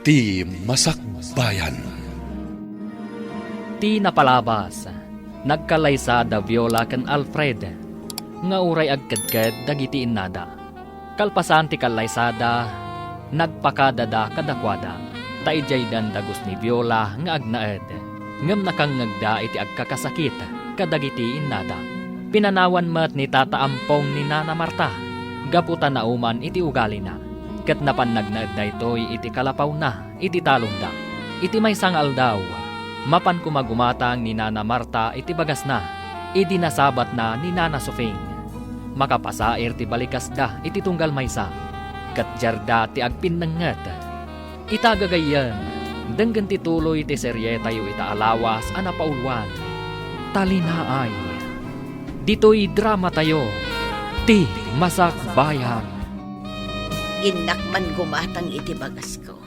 Ti Masakbayan. Ti napalabas, nagkalaysa da Viola ken Alfred, nga uray agkadkad dagiti innada. Kalpasan ti kalaysada, nagpakadada kadakwada, taijay dan dagos ni Viola nga agnaed, ngem nakangagda iti agkakasakit, kadagiti innada. Pinanawan mat ni Tata Ampong ni Nana Marta, gaputan na uman iti ugali na. Ket napannagnaed da itoy iti kalapaw na, iti talong da. Iti may sangal daw, mapan kumagumatang ni Nana Marta iti bagas na, iti nasabat na ni Nana Sofing. Makapasair ti balikas da iti tunggal maysa, ket jarda ti agpinnenget. Itagagayan, denggen ti tuloy ti serye tayo ita alawas ana paulwan. Talinaay, dito'y drama tayo, Ti Masakbayan. Inakman gumatang iti bagas ko.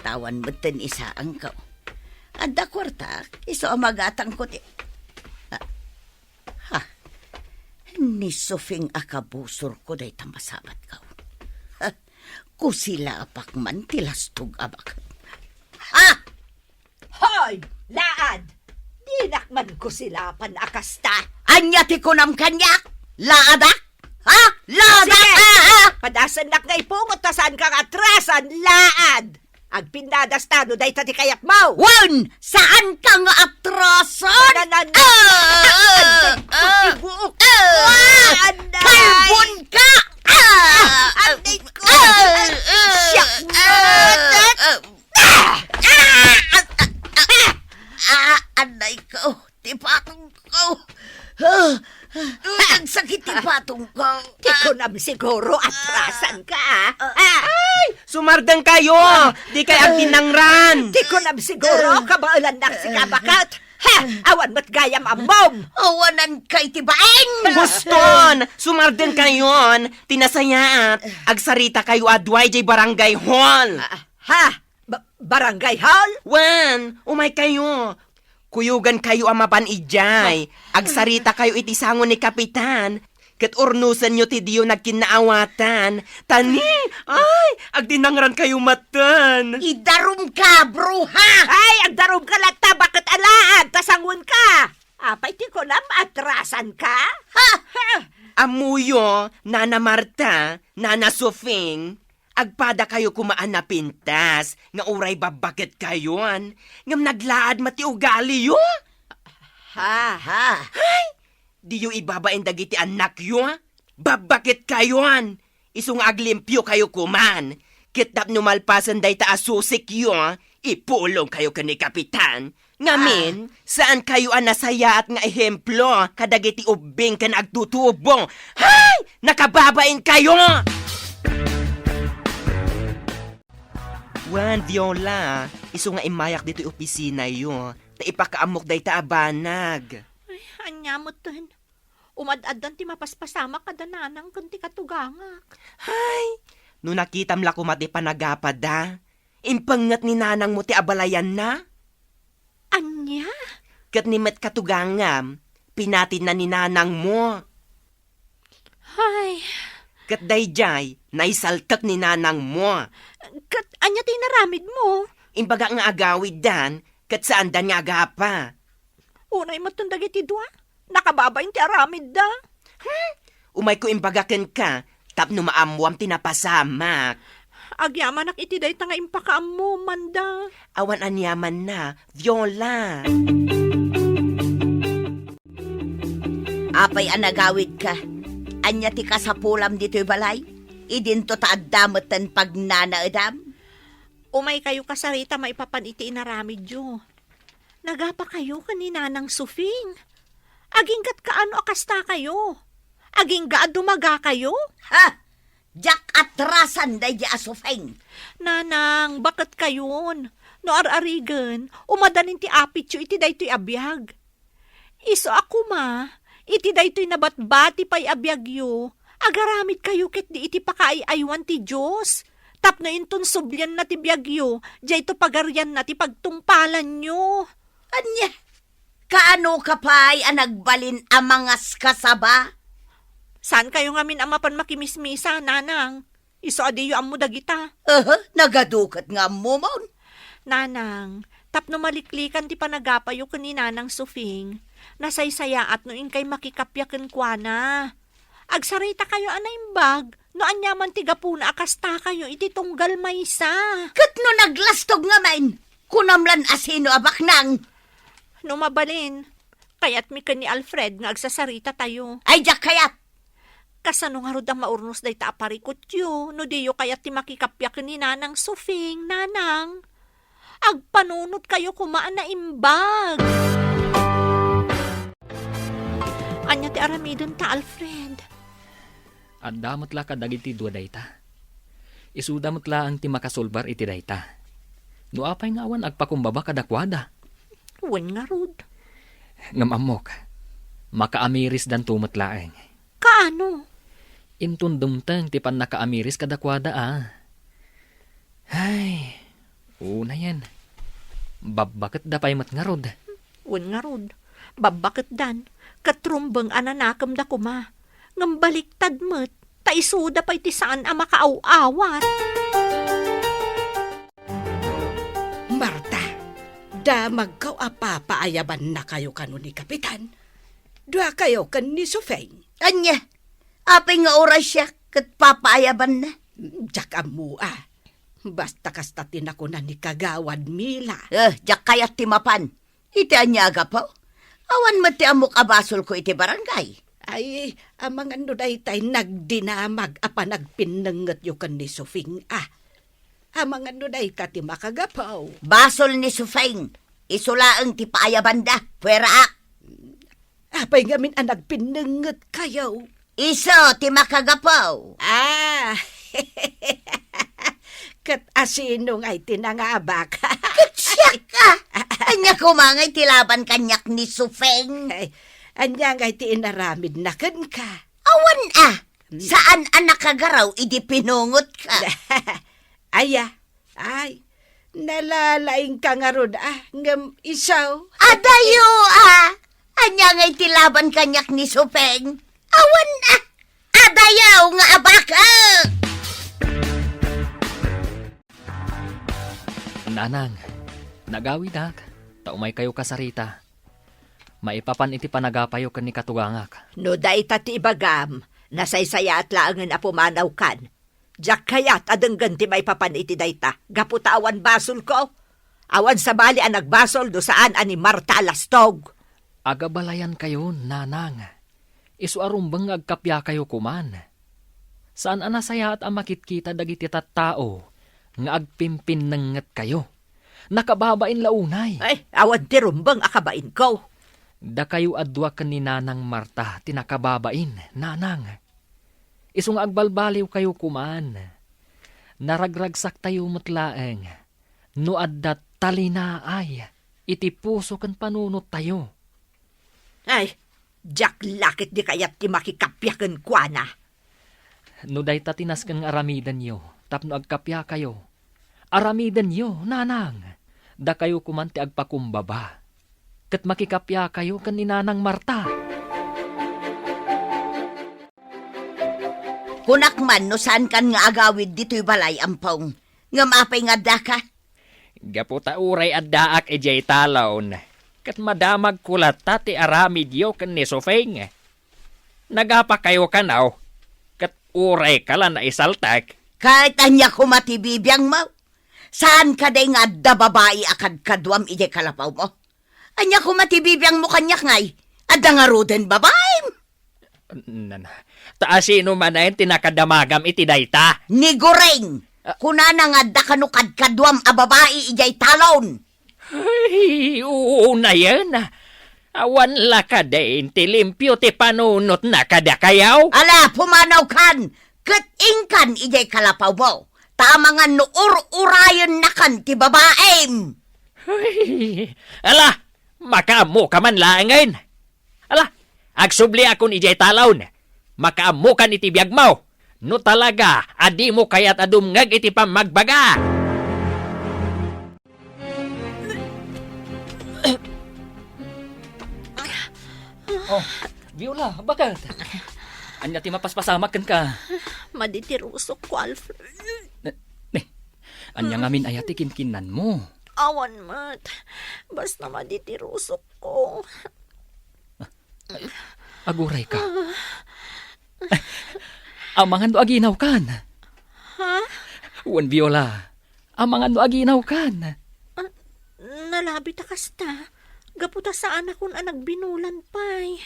Tawan beten isa ang ko. Adda kwarta, iso amagatang ko ti... Ni Sofing akabusor ko day tamasabat ka. Kusila apak man tilastog abak. Hoy! Laad! Dinakman ko sila panakasta. Anya ti kunam kanyak? Laadak? Ha? Laadak? Padasan nak nga ipungot na saan kang atrasan, laad! Agpindadastano day tati kayak mau! Wan! Saan ka nga atrason? Kalbon ka! Anday ko! Siyak Anday ko! Tipatong ko! Ang sakit tipatong ko! Di ko nam siguro atrasan ka, Sumardang kayo! Di kay agtinangran! Di ko nam siguro kabaulan na si kabakat! Awan mo't gayam amom! Awanan kay tibaeng! Guston! Sumardang kayon! Tinasayaat! Agsarita kayo adway jay barangay hall! Barangay hall? Wan! Umay kayo! Kuyugan kayo amapan ijay. Agsarita kayo iti sangon ni Kapitan. Ket urnusan nyo ti diyo nagkinaawatan. Tani! Ay! Agdinangran kayo matan. Idarum ka, bruha! Ay, ang darom ka lata, bakit alaan? Tasangon ka! Apay, di ko nam atrasan ka? Amuyo, Nana Marta, Nana Sofing, agpada kayo kumaan na pintas, nga uray babakit kayon, ngam naglaad mati ugali yo. Diyo ibabain dagiti anak yo, babakit kayon, isung aglimpyo kayo kuman, kitap numalpasan day taasusik yo, ipulong kayo kani Kapitan. Ngamin, saan kayo ang nasaya at nga ehemplo, kadagiti ubing kan agtutubo. Hay! Nakababain kayo! Wan, Viola, iso nga imayak dito opisina yo, ta ipakaamok day taabanag. Ay, anyamot din. Umad-adan ti mapaspasama kada nanang kunti katugangak. Hay! No nakitam la kumati panagapad da, impangat ni nanang mo ti abalayan na. Anya? Kat ni met katugangam, pinatin na ni nanang mo. Ay, Kat dayjay, naisaltak ni nanang mo. kat anya ti naramid mo? Imbaga nga agawid dan, kat saan dan nga agapa. Unay matundag iti dua? Nakababain ti aramid da? Umay ko imbagaken ka, tapno maamuam tinapasamak. Agyaman ak iti day tanga impakaam mo, manda. Awan anyaman na, Viola. Apay anagawid ka. Anya ti kasapulam dito'y balay? Idinto taaddametan pag nanaedam? Umay kayo kasarita maipapan iti inaramid yo. Nagapa kayo kanina ng Sufing. Aging kat kaano akasta kayo? Aging gaad dumaga kayo? Jak atrasan day di asofeng. Nanang, bakit kayon? No ar-arigan, umadanin ti apit yo iti daytoy abiyag. Iso ako ma, iti daytoy nabatbati pay abiyag yo. Agaramid kayo ket di iti pakaayaywan ti Diyos. Tapno inton subyan na ti biyag yo, jay to pagaryan na ti pagtungpalan nyo. Anya, kaano ka pa'y anagbalin amangas kasaba? Saan kayo ngamin amapan makimismisa, nanang? Iso adiyo ammo dagita. Nagadukat nga mo, mon. Nanang, tapno maliklikan ti panagapayo ken ni Nanang Sufing. Nasaysaya at no kay makikapyaken kwa na. Agsarita kayo anaimbag, no anyaman ti gapuna akasta kayo iti tunggal maysa. Kat no naglastog nga main, kunamlan asino abak nang. No mabalin, kayat mi ken ni Alfred nga agsasarita tayo. Ay, jak kayat. Kasano nga rod ang maurnos day ta aparikot yo, no diyo kayat ti makikapyaken ni Nanang Sufing, Nanang. Agpanunot kayo kumaan na imbag. Anya ti aramidon ta, Alfred. At damot la ka dagiti dua dayta. Isudamot la ang ti makasulbar iti dayta. No apay nga awan agpakumbaba kadakwada. Wen nga rod. Ngamamok, makaamiris dan tumot laeng. Kaano? Intundumtang ti pan nakaamiris kadakwada Ay, una yan. Babakit da pay matngarod. Wen nga rod. Babakit dan. Katrumbang ananakam da kuma. Ngambaliktad met. Taisuda pa iti saan ang makaaw-awat. Marta, da magkaw apapaayaban na kayo kano ni Kapitan. Dua kayo kan ni Sufeng. Anya, apay nga oras siya, kat papaayaban na. Jak amu Basta kasta tinakunan ni Kagawad Mila. Jak kayat timapan. Iti anya agapaw. Awan mati amok abasol ko iti barangay. Ay, amang ano tay nagdinamag apa nagpinangat yu kan ni Sufeng Amang ano kati makagapaw. Basol ni Sufeng. Isulaang ti paayaban da. Pwera Apay ngamin ang nagpinangat kayo. Iso ti makagapaw. Kat asino nga'y tinangabak. Siya ka. Anya kumangay tilaban kanyak ni Sufeng. Ay, anya nga'y tinaramid na kan ka. Awan saan anak kagaraw idi pinungot ka? Ay, nalalaing ka nga rod ngam isaw. Adayo anya ngay tilaban kanyak ni Sufeng. Awan adayaw nga abaka. Nanang, nagawid taumay kayo kasarita. Maipapan iti panagapayo ken ni katugangak. No dayta ti ibagam, nasaysaya at laangan apumanaw kan. Jak kayat adenggan ti maipapan iti dayta. Gaputa awan basol ko. Awan sa bali ang nagbasol do saan ani Marta Alastog. Agabalayan kayo, Nanang. Isu arumbang agkapya kayo kuman. Saan anasaya at ang makitkita dagiti tattao nga agpimpin nangat kayo. Nakababain launay. Ay, awan ti rumbang akabain ko. Da kayo adwa ken ni Nanang Marta tinakababain, Nanang. Isung agbalbaliw kayo kuman. Naragragsak tayo matlaeng. No addat talinaay. Iti puso ken panunot tayo. Ay, jak lakit di kayat ti makikapyaken kwa na. No day tatinas kang aramidan yo. Tapno agkapya kayo. Aramidan yo, Nanang. Da kayo kumanti agpakumbaba. Kat makikapya kayo kan ni Nanang Marta. Kunakman no saan kan nga agawid dito'y balay ampong. Nga mapay nga daka. Gaputa uray at daak ejay talon. Kat madamag kulat tati aramid yo kan ni Sufeng. Nagapa kayo kanaw. Kat uray kala na isaltak. Kahit anya kumatibibiyang mo. Saan ka day nga da babae akad kadwam ije kalapaw mo? Anya kumatibibiyang mo kanyak ngay. Adda nga ruden babae. Taasino man na tinakadamagam iti dayta. Ni Goreng. Kunana nga da kanukad kadwam a babae ijay talon. Ay, oo na yan. Awan la ka din ti limpyo ti panunot na kada kayaw. Ala, pumanaw kan. Kat ingkan ijay kalapaw mo. Tama nga nuur-urayon na kan ti babaem. Ay, ala, makaamo ka man laangain. Ala, agsubli akon ijay talon. Makaamo kan iti biyag mo. No talaga, adi mo kayat adumngag iti pamagbaga. Oh, Viola, bakit? Anya ti mapaspasamakan ka. Maditirusok ko, Alfred. Anya ngamin ayati kinkinan mo. Awan mat. Basta maditirusok ko. Aguray ka. Amangan do aginaw kan. Ha? Wan Viola. Amangan do aginaw kan. Nalabi ta kasta. Gaputa saan akong anak binulan pay.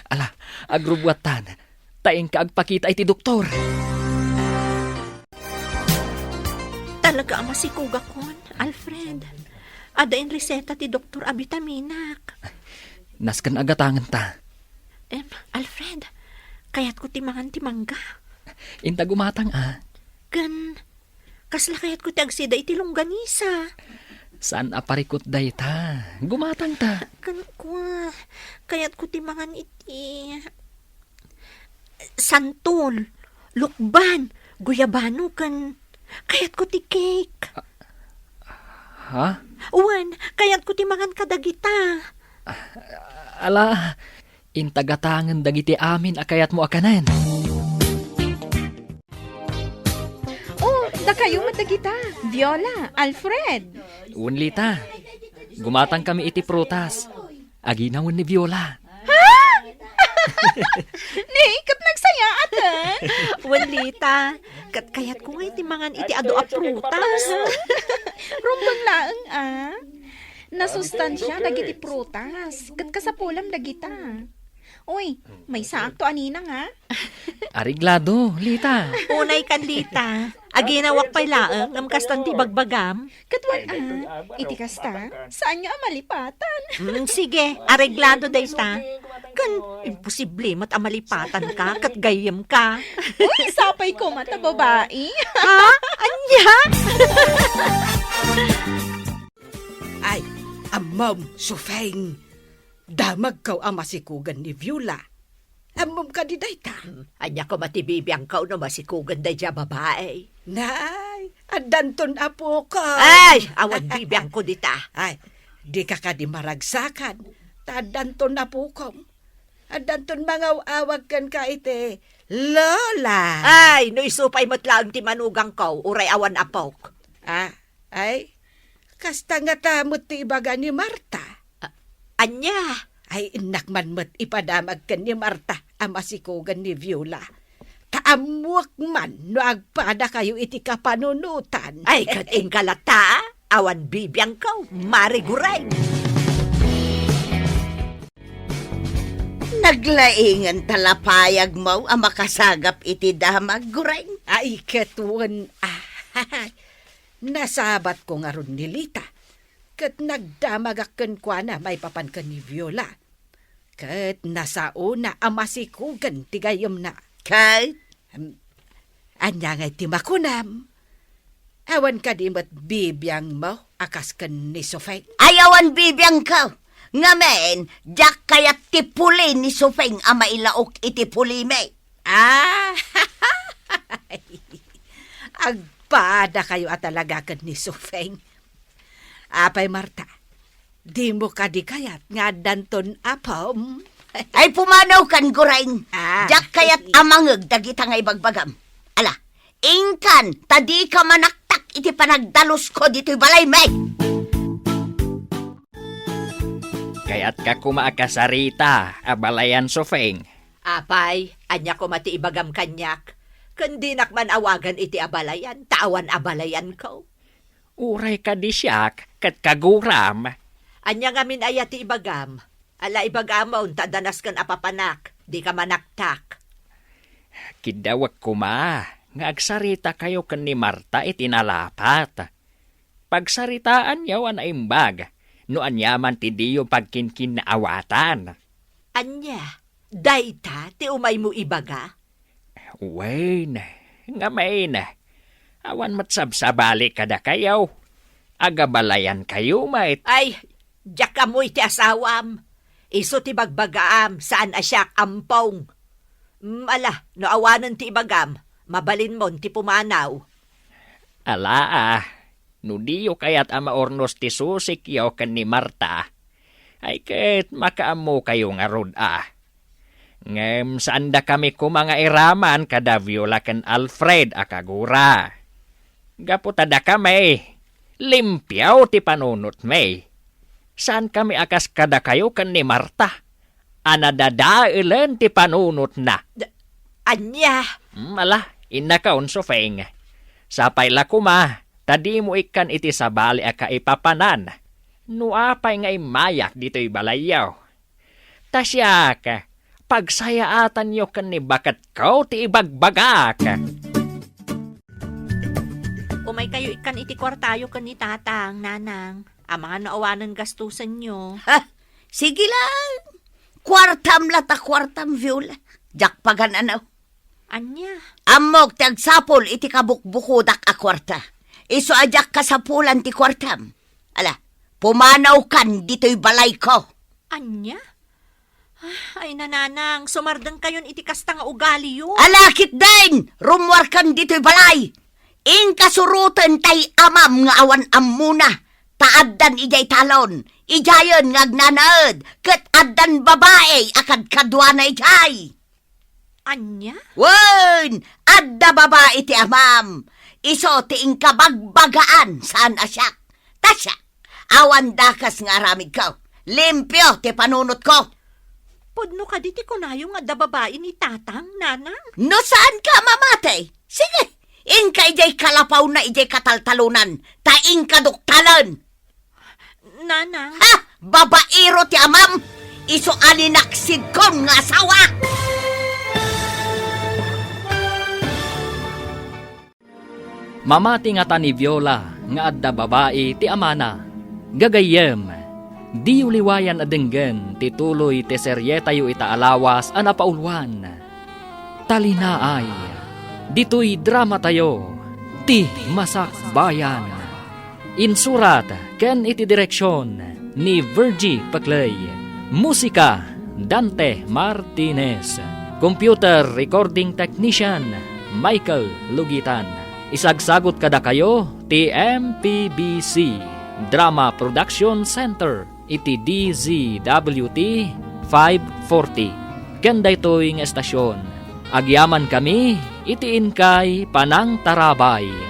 Ala, agrubwatan. Taing ka agpakita iti doktor. Talaga ang masikuga kon, Alfred. Ada in reseta ti Dr. Abitaminak. Naskan agatangan ta. Alfred, kayat ko timangan timangga. Inta gumatang Kasla kayat ko ti agsida iti longganisa. Saan aparikot day ta? Gumatang ta. Kayat ko timangan iti santol, lukban, guyabano kayat ko ti cake. Ha? Uwan, kayat ko timangan kadagita. Ala, intagatangan dagiti amin akayat mo akanan. Oh, da kayo matagita. Viola, Alfred. Unlita, gumatang kami iti prutas. Aginawan ni Viola. Kat nagsaya atan. Wanlita, kayat ko nga timangan iti ado a prutas. Rumbang laeng Nasustansya dagiti prutas. Kat kasapulam dagita. Uy, may sakto anina nga. Ariglado, Lita. Unay kan Lita, aginawak pay laeng ngam kastan ti bagbagam. Katwan iti kasta, saan nyo amalipatan? Sige, areglado dayta. Imposible mat amalipatan ka, kat gayem ka. Uy, sapay ko mata babae. Ha? Anya? Ay, amam, Sufeng. Damag kaw ang masikugan ni Viola. Amam ka di dayta. Anya ko matibibiyang ka no masikugan day dya babae. Nay, adanton apo ko. Ay, awan bibiyang ko dita. Ay, di ka di maragsakan. Tadanton apo ko. Adanton mangaw-awag kan ka ite. Lola. Ay, no isupay mo't lang ti manugang ko, uray awan apok. Ay, kasta nga tamot ti ibaga ni Marta. Anya? Ay, inakman mo't ipadamag kan ni Marta ang masikugan ni Viola. Kaamuak man no agpada kayo iti kapanunutan. Ay, kating kalata, awan bibiyang ko, mariguray. Naglaingan talapayag mo ang makasagap iti damag, gureng. Ay, katwan. Nasabat ko nga ron ni Lita. Kat nagdamagakan kwa na may papankan ni Viola. Kat nasauna ang masikugan tigayom na. Kay, Anya nga timakunam. Awan ka di mat bibiyang mo akas kan ni Sofeng. ayawan bibiyang ka. Ngamen, jak kayat tipuli ni Sufeng ang mailaok iti pulime. Agpada kayo at talaga kan ni Sofeng. Apay Marta, di mo ka di kayat nga danton apom. Ay pumanaw kan, gureng. Ah. Jak kayat amangeg dagita nga ibagbagam. Ala, ingkan, tadi ka manaktak iti panagdalos ko dito'y balay, may. Kaya't ka kumaakasarita, abalayan Sofeng. Apay, anya ko mati ibagam kanyak. Kandinak man awagan iti abalayan, tawan abalayan ko. Uray ka di siyak, kat kaguram. Anya nga min ayati ibagam. Ala ibagamaon, tadanas kan apapanak, di ka manaktak. Kidawag kuma, nga agsarita kayo kan ni Marta itinalapat. Pagsaritaan yaw an aimbag, no anyaman ti diyo pagkinkin na awatan. Anya, dayta, ti umay mo ibaga? Wain, nga main, awan matsabsabali kada kayaw. Agabalayan kayo, mait. Ay, diyak amoy ti asawam. Iso ti bagbagaam, saan asyak ampong. Ala, no awanan ti ibagam, mabalin mon ti pumanaw. Ala no diyo kayat ama ornos ti susik yaw kan ni Marta. Ay ket makaamo kayo nga rod Ngem saan da kami mga iraman kada Viola kan Alfred akagura. Gaputada kami. Limpyaw ti panunot may. Saan kami akas kada kayo kan ni Marta? Anadadailan ti panunot na. Anya, Mala, inakaon so feng. Sapay la kuma, tadi mo ikan iti sabali aka ipapanan. Nuapay nga mayak dito'y balayaw. Tasya ka, pagsayaatan yo kan ni bakat ko ti ibagbagak. umay kayo ikan iti kwartayo kan ni tatang, nanang. Ama nga naawanan gastusan nyo. Ha? Sige lang. Kwartam lata kwartam, Viola. Jak pagan anaw. Anya, Amok ti agsapol iti kabukbukudak a kwarta. Iso ajak kasapulan ti kwartam. Ala, pumanaw kan dito'y balay ko. anya? Ay nananang, sumardang kayon iti kasta nga ugali yun. Alakit din! Rumwar kan dito'y balay. In kasurutan tay amam nga awan amuna. Taaddan ijay talon. Ijayon nga agnanaad. Kat addan babae akad kadwa na ijay. Anya? Wen! Adda babae ti amam. Iso ti inkabagbagaan saan asyak. Tasya, awan dakas nga aramid ko. Limpyo ti panunot ko. Pudno ka diti kunayo nga da babae ni tatang, nanang. No saan ka mamatay? Sige, inka ijay kalapaw na ijay kataltalunan. Ta inkaduktalan. Nanang, Ha! Babaero ti amam! Iso alinaksid kong nga asawa! Mamati nga ta ni Viola nga adda babae ti amana. Gagayem, di uliwayan adenggen ti tuloy ti seryeta yu ita alawas a napaulwan. Talinaay, dito'y drama tayo, ti Masak Bayan. Insurat ken iti direksyon ni Virgie Paclay. Musika Dante Martinez. Computer recording technician Michael Lugitan. Isagsagot kada kayo ti MPBC Drama Production Center iti DZWT 540. Ken daytoy nga estasyon. Agyaman kami iti inkay Panang Tarabay.